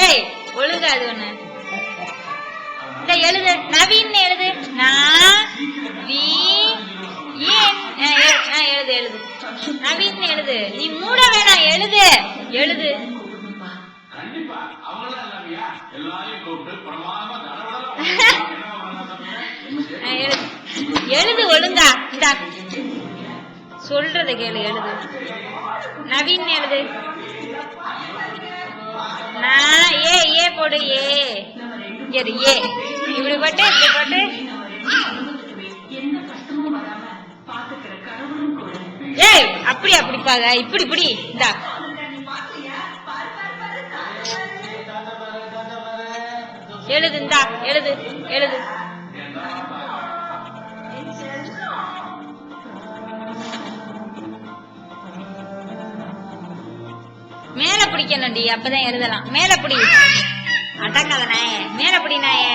ஏய் ஒழுங்கா அது ஒண்ணு இந்த எழுது. நவீன் எழுது. எழுது எழுது. நவீன் எழுது. நீ மூட வேணாம், எழுது எழுது. எழுது ஒழுங்கா. இந்தா சொல்றத கேளு, எழுது. நவீன் எழுது. ஏ போடு. ஏ இப்படி போட்டு இப்படி போட்டு. ஏய் அப்படி அப்படிப்பாங்க. இப்படி இப்படி. இந்தா எழுது. இந்தா எழுது எழுது. மேல பிடிக்கணும்டி, அப்பதான் எழுதலாம். மேல பிடி. அடங்காத நாயே, மேல பிடி நாயே.